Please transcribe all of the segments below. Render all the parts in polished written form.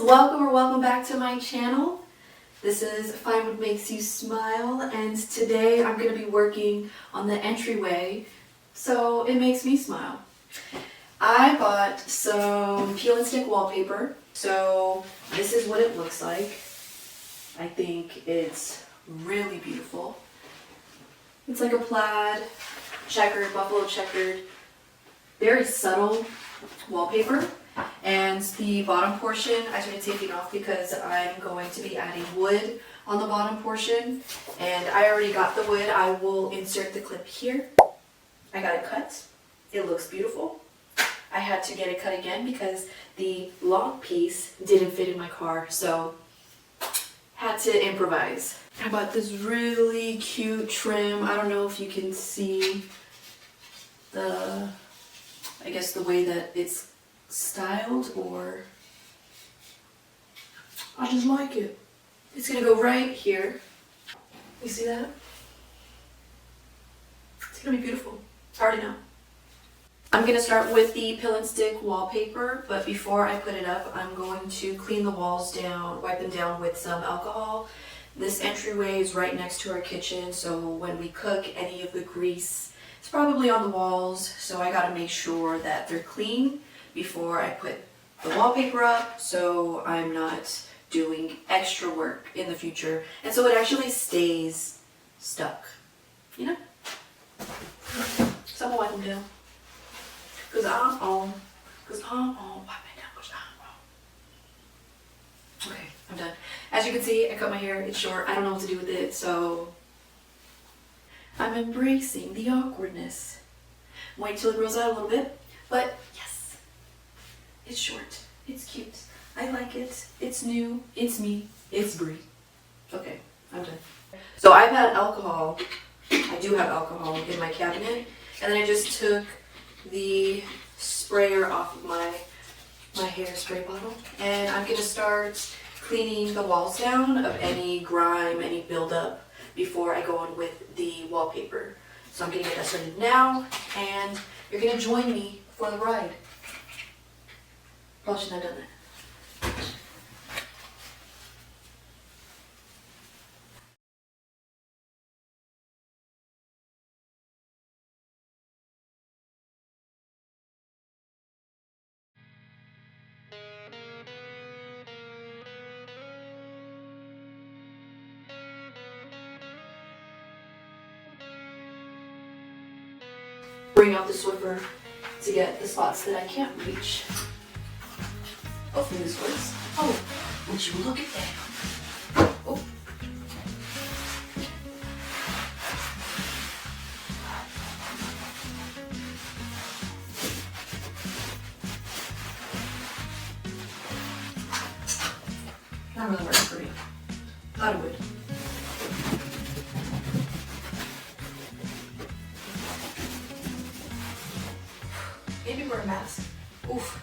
Welcome back to my channel. This is Find What Makes You Smile, and today I'm going to be working on the entryway so it makes me smile. I bought some peel and stick wallpaper, so this is what it looks like. I think it's really beautiful. It's like a plaid, checkered, buffalo checkered, very subtle wallpaper. And the bottom portion, I started taking off because I'm going to be adding wood on the bottom portion. And I already got the wood. I will insert the clip here. I got it cut. It looks beautiful. I had to get it cut again because the long piece didn't fit in my car, so had to improvise. I bought this really cute trim. I don't know if you can see the way that it's styled, or I just like it. It's gonna go right here. You see that? It's gonna be beautiful. I already know. I'm gonna start with the peel and stick wallpaper, but before I put it up, I'm going to clean the walls down, wipe them down with some alcohol. This entryway is right next to our kitchen, so when we cook, any of the grease is probably on the walls, so I gotta make sure that they're clean before I put the wallpaper up, so I'm not doing extra work in the future, and so it actually stays stuck, you know? So I'm gonna wipe them down, because I'm on wiping down, because I'm on. Okay, I'm done. As you can see, I cut my hair, it's short, I don't know what to do with it, so I'm embracing the awkwardness. Wait till it grows out a little bit, but yes. It's short. It's cute. I like it. It's new. It's me. It's Brie. Okay, I'm done. So I've had alcohol. I do have alcohol in my cabinet, and then I just took the sprayer off of my hairspray bottle, and I'm gonna start cleaning the walls down of any grime, any buildup before I go on with the wallpaper. So I'm gonna get that started now, and you're gonna join me for the ride. Probably shouldn't have done that. Bring out the Swiffer to get the spots that I can't reach. Hopefully this works. Oh, would you look at that? Oh. Not really working for me. Thought it would. Maybe wear a mask. Oof.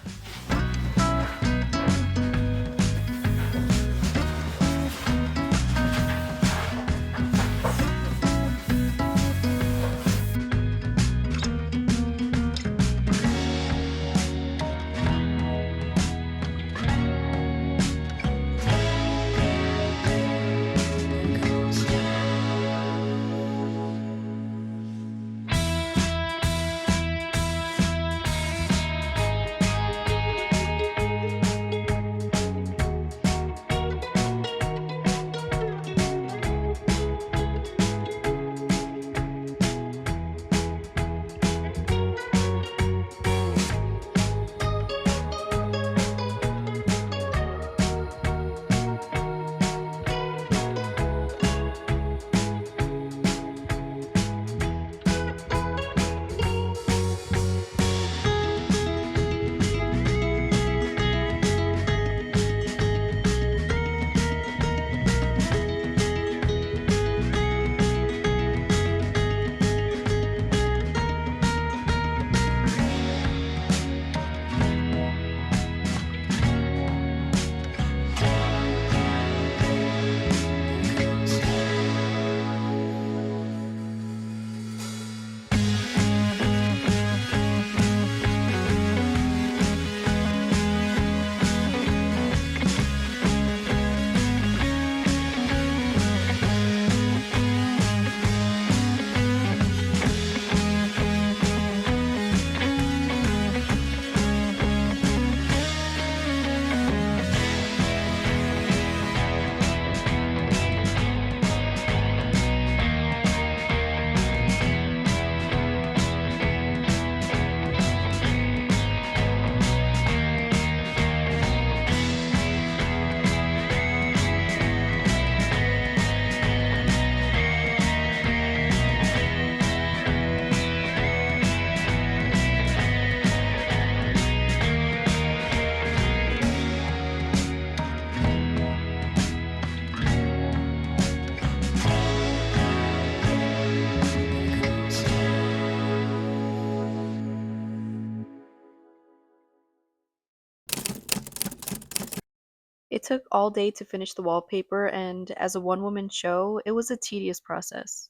It took all day to finish the wallpaper, and as a one-woman show, it was a tedious process.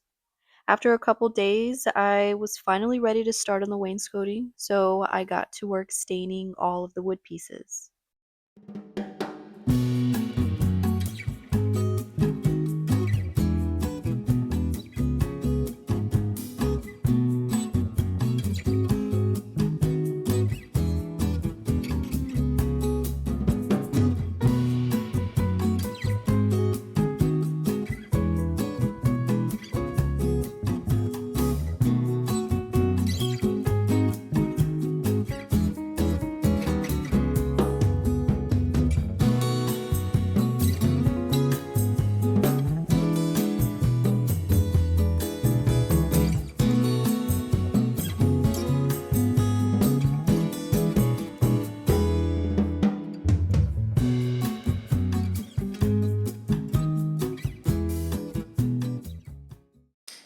After a couple days, I was finally ready to start on the wainscoting, so I got to work staining all of the wood pieces.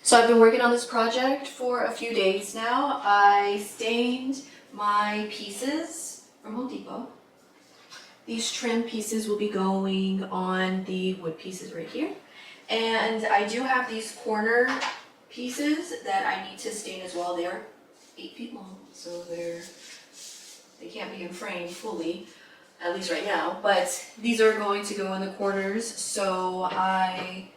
So I've been working on this project for a few days now. I stained my pieces from Home Depot. These trim pieces will be going on the wood pieces right here. And I do have these corner pieces that I need to stain as well. They're 8 feet long, so they can't be in frame fully, at least right now. But these are going to go in the corners, so I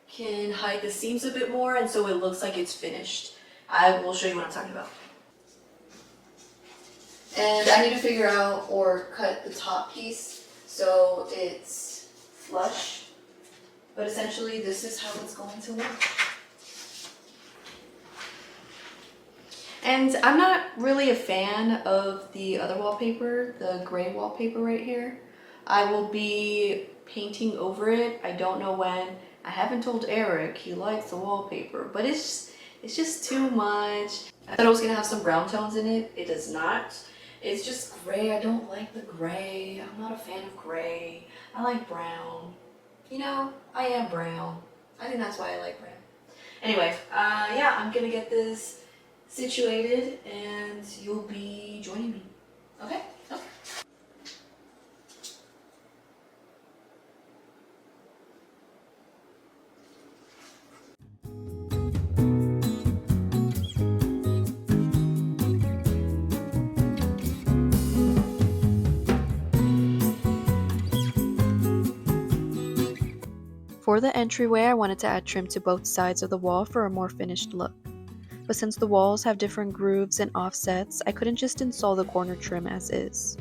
can hide the seams a bit more, and so it looks like it's finished. I will show you what I'm talking about. And I need to figure out or cut the top piece so it's flush. But essentially, this is how it's going to look. And I'm not really a fan of the other wallpaper, the gray wallpaper right here. I will be painting over it. I don't know when. I haven't told Eric. He likes the wallpaper, but it's just too much. I thought it was gonna have some brown tones in it. It does not. It's just gray. I don't like the gray. I'm not a fan of gray. I like brown. You know, I am brown. I think that's why I like brown. Anyway, yeah, I'm gonna get this situated and you'll be joining me. Okay? Okay. For the entryway, I wanted to add trim to both sides of the wall for a more finished look. But since the walls have different grooves and offsets, I couldn't just install the corner trim as is.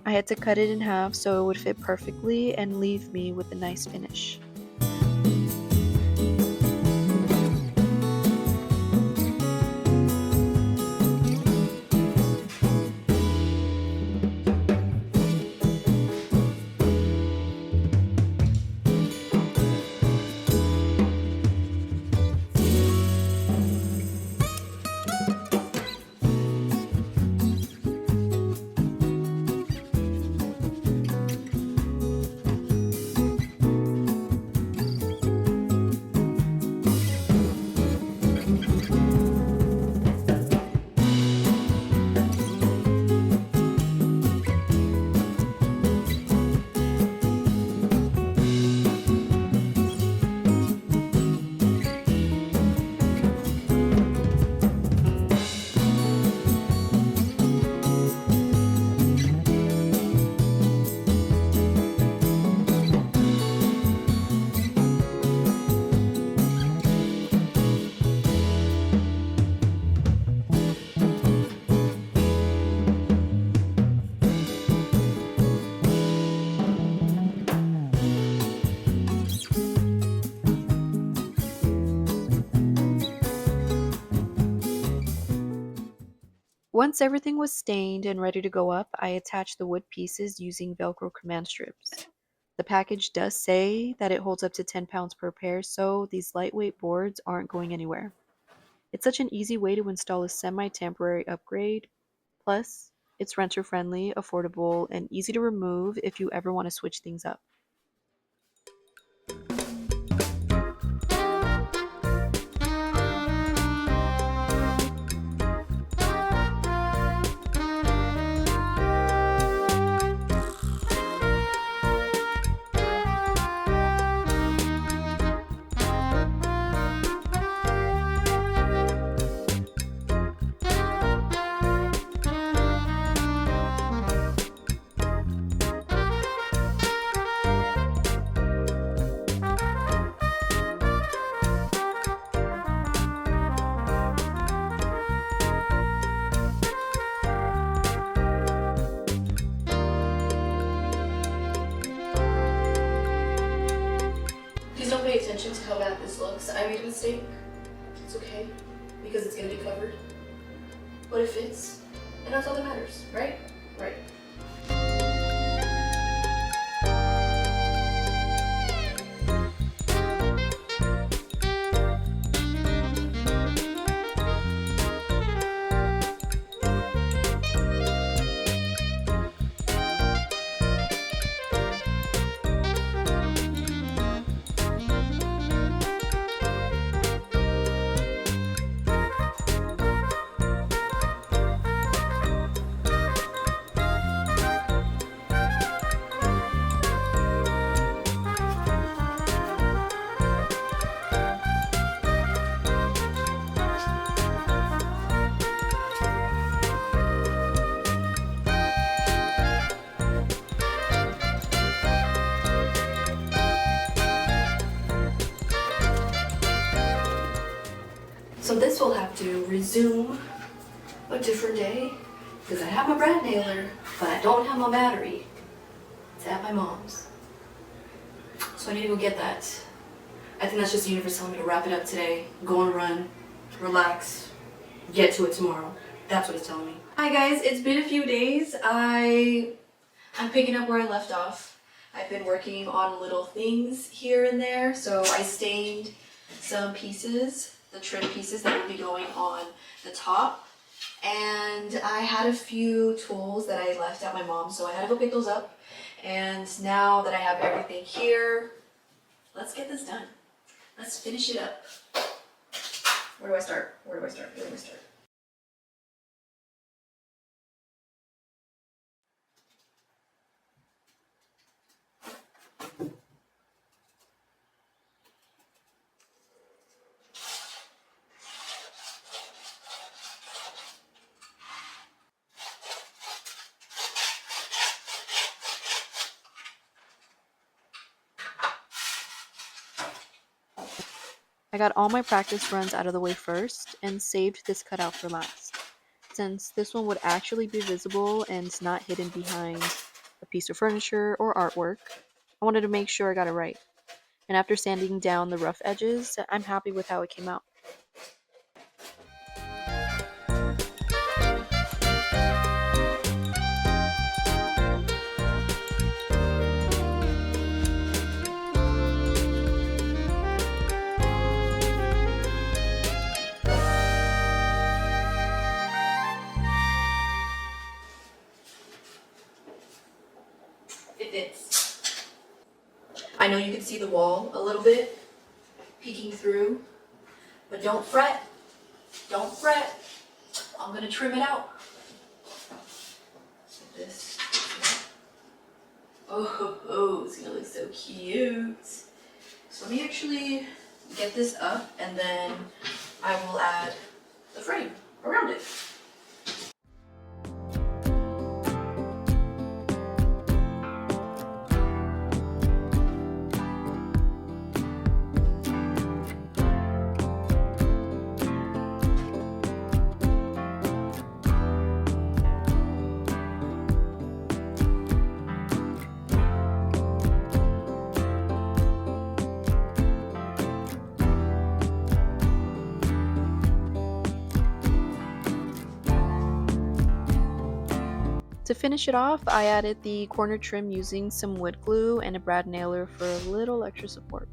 I had to cut it in half so it would fit perfectly and leave me with a nice finish. Once everything was stained and ready to go up, I attached the wood pieces using Velcro command strips. The package does say that it holds up to 10 pounds per pair, so these lightweight boards aren't going anywhere. It's such an easy way to install a semi-temporary upgrade. Plus, it's renter-friendly, affordable, and easy to remove if you ever want to switch things up. pay attention to how bad this looks. I made a mistake. It's okay, because it's gonna be covered. But it fits, and that's all that matters, right? Right. So this will have to resume a different day because I have my brad nailer, but I don't have my battery. It's at my mom's. So I need to go get that. I think that's just the universe telling me to wrap it up today, go on a run, relax, get to it tomorrow. That's what it's telling me. Hi guys, it's been a few days. I'm picking up where I left off. I've been working on little things here and there. So I stained some pieces, the trim pieces that will be going on the top. And I had a few tools that I left at my mom's, so I had to go pick those up. And now that I have everything here, let's get this done. Let's finish it up. Where do I start? Where do I start? Where do I start? I got all my practice runs out of the way first and saved this cutout for last, since this one would actually be visible and not hidden behind a piece of furniture or artwork. I wanted to make sure I got it right, and after sanding down the rough edges, I'm happy with how it came out. It fits. I know you can see the wall a little bit peeking through, but don't fret. Don't fret. I'm gonna trim it out. Like this. Oh, it's gonna look so cute. So let me actually get this up and then I will add the frame around it. To finish it off, I added the corner trim using some wood glue and a brad nailer for a little extra support.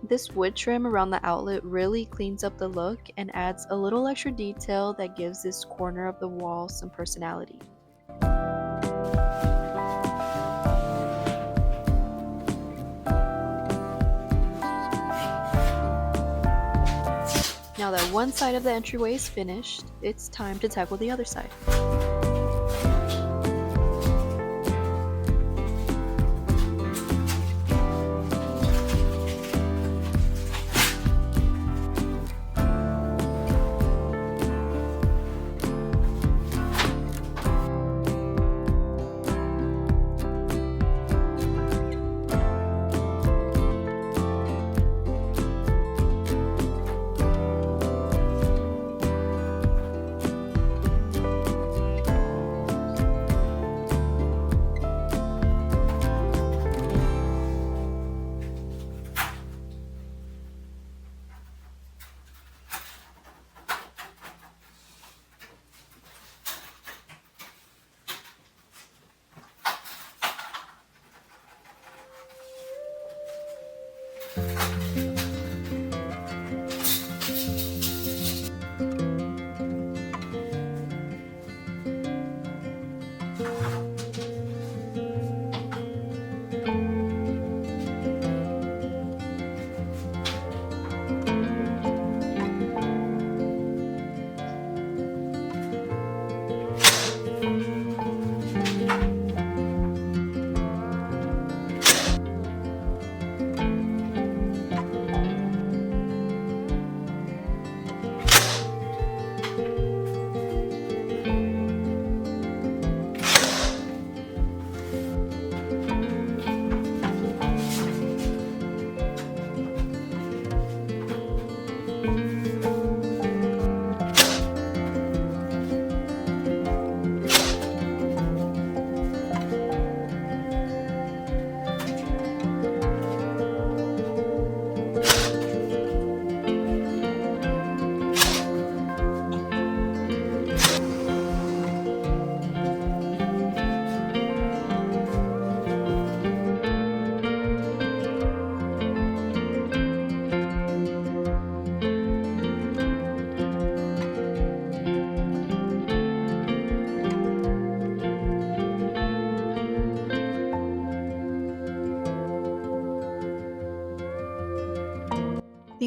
This wood trim around the outlet really cleans up the look and adds a little extra detail that gives this corner of the wall some personality. Now that one side of the entryway is finished, it's time to tackle the other side.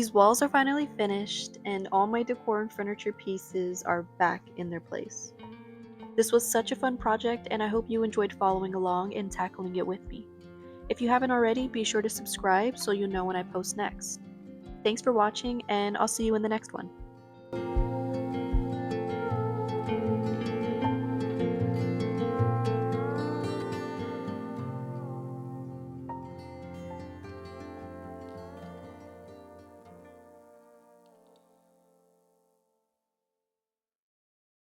These walls are finally finished, and all my decor and furniture pieces are back in their place. This was such a fun project, and I hope you enjoyed following along and tackling it with me. If you haven't already, be sure to subscribe so you'll know when I post next. Thanks for watching, and I'll see you in the next one.